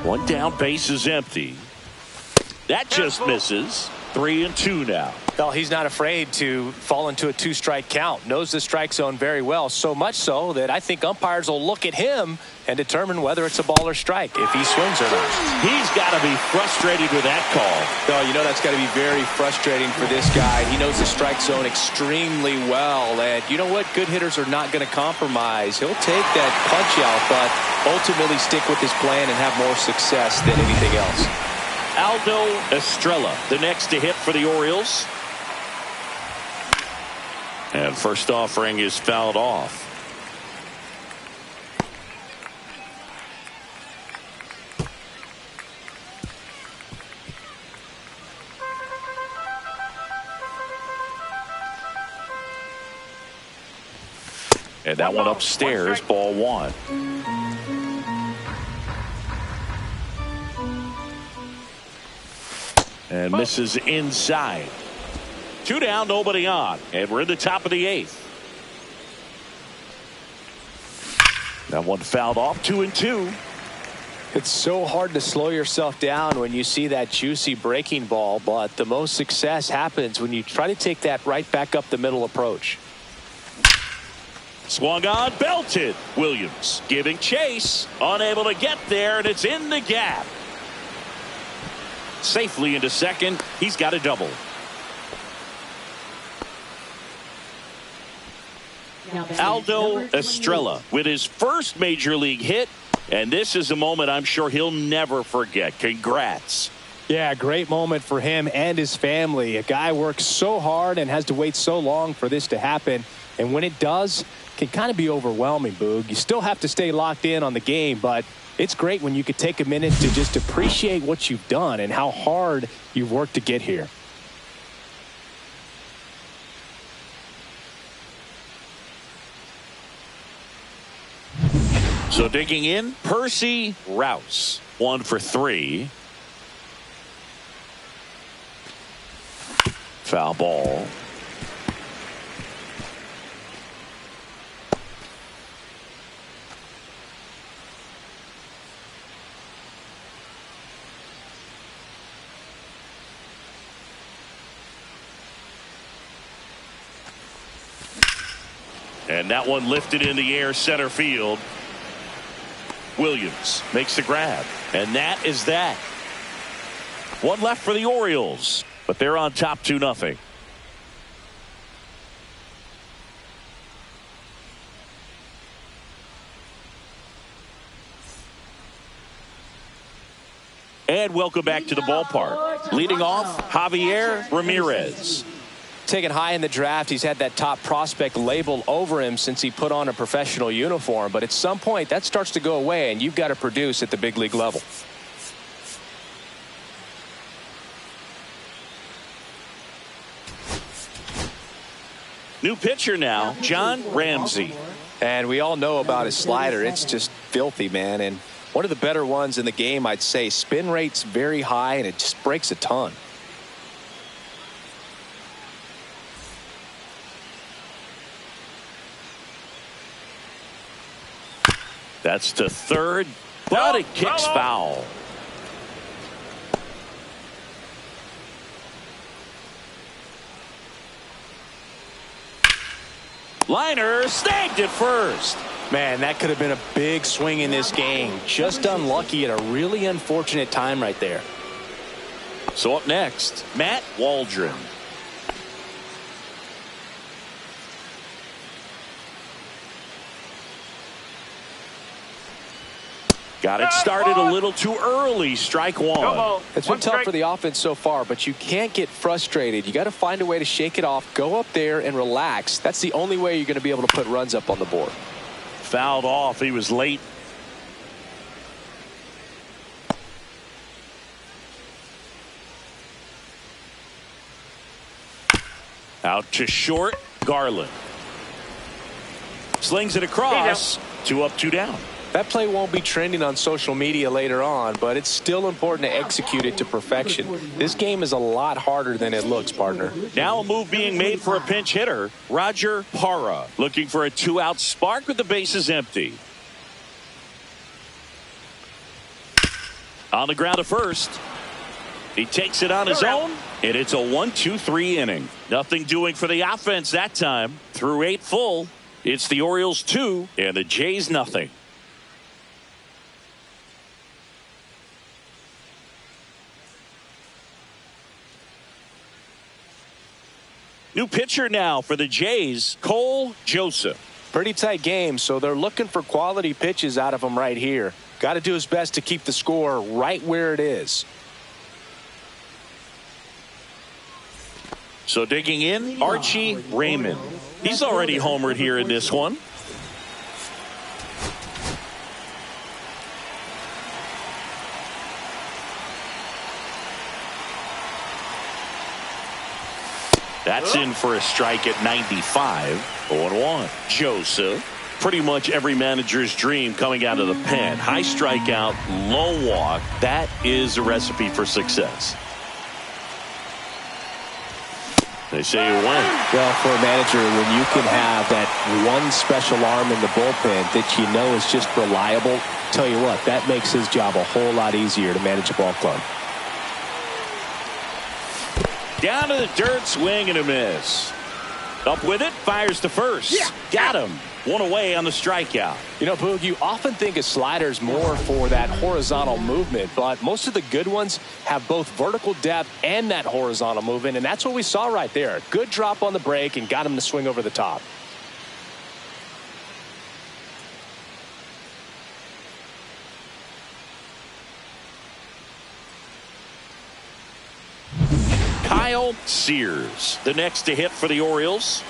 One down, base is empty. That just misses. 3-2 now. Well, he's not afraid to fall into a 2-strike count. Knows the strike zone very well. So much so that I think umpires will look at him and determine whether it's a ball or strike if he swings or not. He's got to be frustrated with that call. Oh, you know that's got to be very frustrating for this guy. He knows the strike zone extremely well. And you know what? Good hitters are not going to compromise. He'll take that punch out, but ultimately stick with his plan and have more success than anything else. Aldo Estrella, the next to hit for the Orioles. And first offering is fouled off. And that one upstairs, ball one. And misses inside. 2 down, nobody on. And we're in the top of the 8th. That one fouled off. 2-2. It's so hard to slow yourself down when you see that juicy breaking ball, but the most success happens when you try to take that right back up the middle approach. Swung on, belted. Williams giving chase. Unable to get there, and it's in the gap. Safely into second. He's got a double. Aldo Estrella with his first major league hit, and this is a moment I'm sure he'll never forget. Congrats. Yeah, great moment for him and his family. A guy works so hard and has to wait so long for this to happen, and when it does, it can kind of be overwhelming, Boog. You still have to stay locked in on the game, but it's great when you could take a minute to just appreciate what you've done and how hard you've worked to get here. So digging in, Percy Rouse. 1 for 3. Foul ball. And that one lifted in the air, center field. Williams makes the grab. And that is that. One left for the Orioles, but they're on top 2-0. And welcome back to the ballpark. Leading off, Javier Ramirez. Taken high in the draft, he's had that top prospect label over him since he put on a professional uniform. But at some point, that starts to go away, and you've got to produce at the big league level. New pitcher now, John Ramsey. And we all know about his slider. It's just filthy, man. And one of the better ones in the game, I'd say. Spin rate's very high, and it just breaks a ton. That's to third, but it kicks foul. Liner snagged it first. Man, that could have been a big swing in this game. Just unlucky at a really unfortunate time right there. So up next, Matt Waldron. Got it started a little too early. Strike one. It's been tough for the offense so far, but you can't get frustrated. You got to find a way to shake it off, go up there and relax. That's the only way you're going to be able to put runs up on the board. Fouled off. He was late. Out to short. Garland slings it across. 2 up, 2 down. That play won't be trending on social media later on, but it's still important to execute it to perfection. This game is a lot harder than it looks, partner. Now a move being made for a pinch hitter. Roger Parra looking for a 2-out spark with the bases empty. On the ground to first. He takes it on his own, and it's a 1-2-3 inning. Nothing doing for the offense that time. Through 8 full, it's the Orioles 2 and the Jays nothing. New pitcher now for the Jays, Cole Joseph. Pretty tight game, so they're looking for quality pitches out of him right here. Got to do his best to keep the score right where it is. So digging in, Archie Raymond. He's already homered here in this one. That's in for a strike at 95. 0-1. Joseph. Pretty much every manager's dream coming out of the pen. High strikeout, low walk. That is a recipe for success. They say you win. Well, for a manager, when you can have that one special arm in the bullpen that you know is just reliable, tell you what, that makes his job a whole lot easier to manage a ball club. Down to the dirt, swing and a miss. Up with it, fires to first. Got him. 1 away on the strikeout. You know, Boog, you often think of sliders more for that horizontal movement, but most of the good ones have both vertical depth and that horizontal movement, and that's what we saw right there. Good drop on the break and got him to swing over the top. Kyle Sears, the next to hit for the Orioles.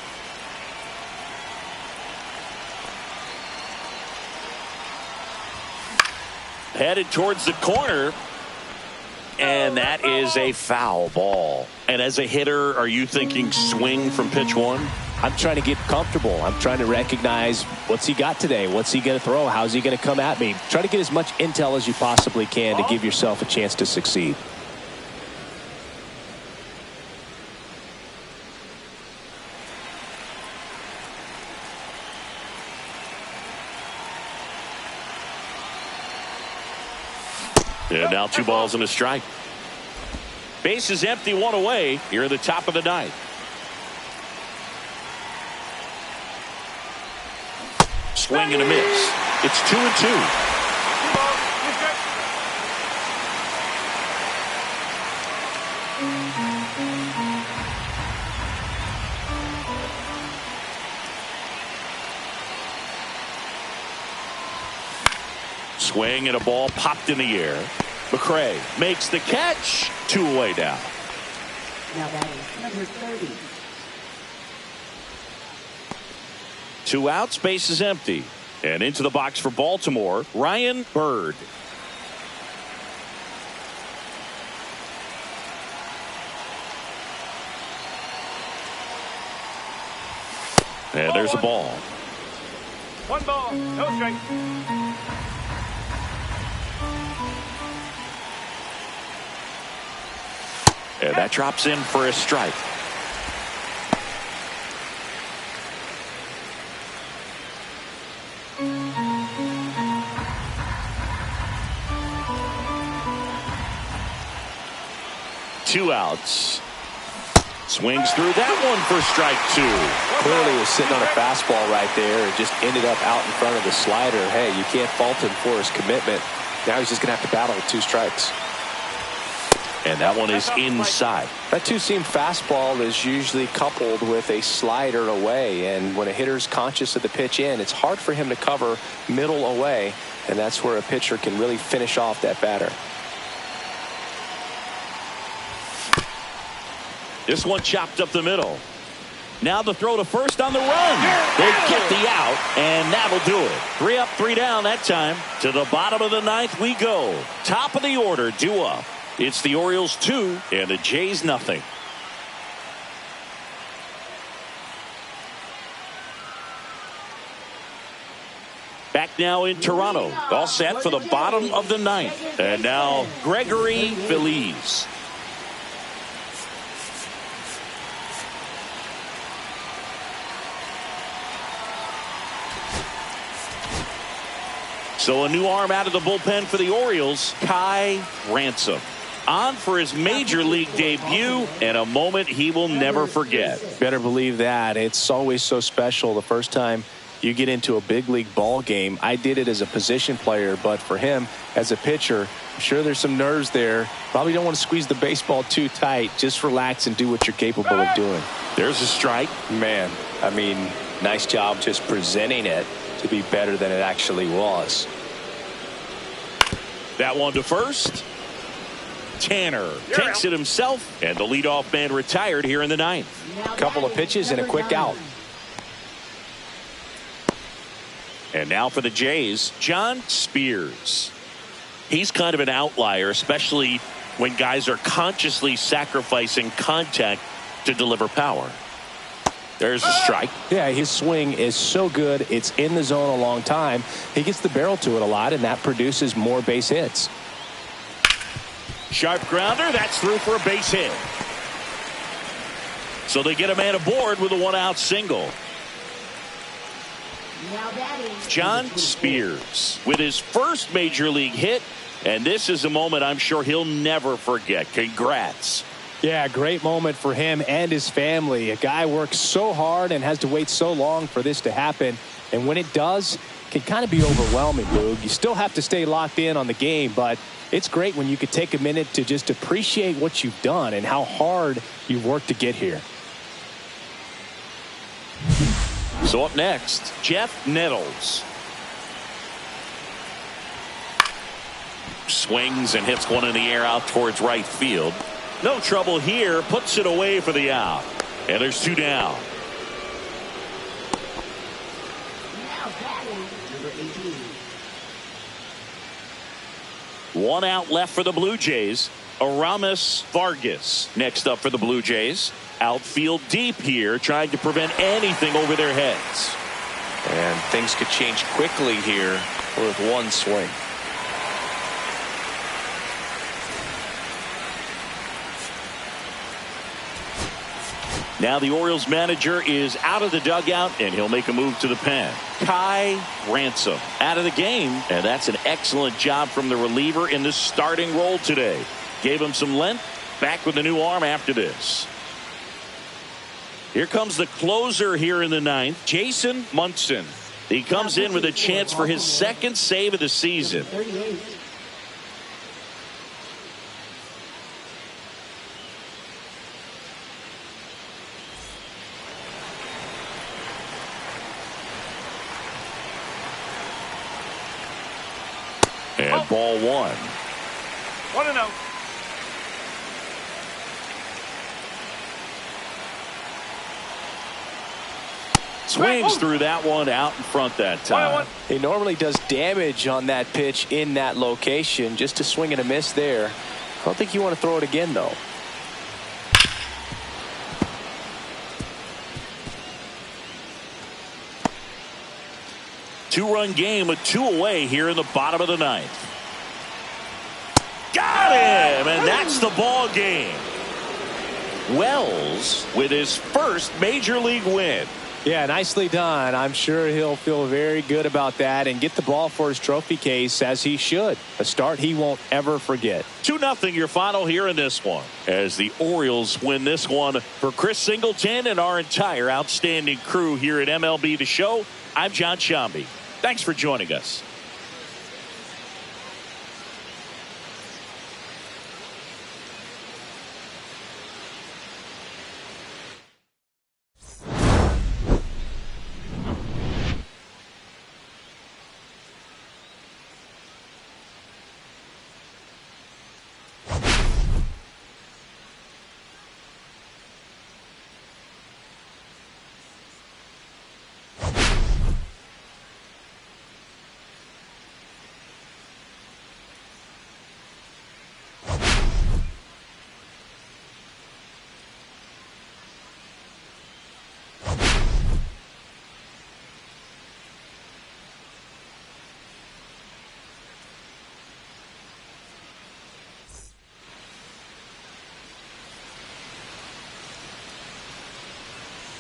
Headed towards the corner, and that is a foul ball. And as a hitter, are you thinking swing from pitch one? I'm trying to get comfortable. I'm trying to recognize what's he got today. What's he going to throw? How's he going to come at me? Try to get as much intel as you possibly can to give yourself a chance to succeed. And now 2 balls and a strike. Base is empty, 1 away. Here at the top of the 9th. Swing and a miss. It's 2-2. Swing and a ball popped in the air. McCray makes the catch. 2 away down. Now batting number 30. 2 outs, base is empty. And into the box for Baltimore, Ryan Bird. And there's a ball. 1 ball, no strike. And that drops in for a strike. 2 outs. Swings through that one for strike 2. Clearly was sitting on a fastball right there and just ended up out in front of the slider. Hey, you can't fault him for his commitment. Now he's just going to have to battle with 2 strikes. And that one is inside. That two-seam fastball is usually coupled with a slider away, and when a hitter's conscious of the pitch in, it's hard for him to cover middle away, and that's where a pitcher can really finish off that batter. This one chopped up the middle. Now the throw to first on the run. They get the out, and that'll do it. 3 up, 3 down that time. To the bottom of the 9th we go. Top of the order, due up. It's the Orioles 2 and the Jays nothing. Back now in Toronto. All set for the bottom of the 9th. And now Gregory Feliz. So a new arm out of the bullpen for the Orioles, Kai Ransom. On for his major league debut, and a moment he will never forget. Better believe that. It's always so special the first time you get into a big league ball game. I did it as a position player, but for him as a pitcher, I'm sure there's some nerves there. Probably don't want to squeeze the baseball too tight. Just relax and do what you're capable of doing. There's a strike. Man, I mean, nice job just presenting it to be better than it actually was. That one to first. Tanner takes it himself, and the leadoff man retired here in the 9th. Couple of pitches and a quick out. And now for the Jays, John Spears. He's kind of an outlier, especially when guys are consciously sacrificing contact to deliver power. There's a strike. Yeah, his swing is so good. It's in the zone a long time. He gets the barrel to it a lot, and that produces more base hits. Sharp grounder. That's through for a base hit. So they get a man aboard with a 1-out single. John Spears with his first major league hit, and this is a moment I'm sure he'll never forget. Congrats. Yeah, great moment for him and his family. A guy works so hard and has to wait so long for this to happen, and when it does, it can kind of be overwhelming, Boog. You still have to stay locked in on the game, but it's great when you could take a minute to just appreciate what you've done and how hard you've worked to get here. So up next, Jeff Nettles. Swings and hits one in the air out towards right field. No trouble here, puts it away for the out. And there's 2 down. One out left for the Blue Jays. Aramis Vargas next up for the Blue Jays. Outfield deep here, trying to prevent anything over their heads. And things could change quickly here with one swing. Now the Orioles manager is out of the dugout, and he'll make a move to the pen. Kai Ransom out of the game, and that's an excellent job from the reliever in the starting role today. Gave him some length, back with a new arm after this. Here comes the closer here in the 9th, Jason Munson. He comes in with a chance for his 2nd save of the season. And ball 1. 1-0. Swings through that one out in front that time. He normally does damage on that pitch in that location. Just a swing and a miss there. I don't think you want to throw it again, though. Two-run game with 2 away here in the bottom of the 9th. Got him, and that's the ball game. Wells with his first major league win. Yeah, nicely done. I'm sure he'll feel very good about that and get the ball for his trophy case, as he should. A start he won't ever forget. 2-0 your final here in this one, as the Orioles win this one. For Chris Singleton and our entire outstanding crew here at MLB The Show, I'm John Shambi. Thanks for joining us.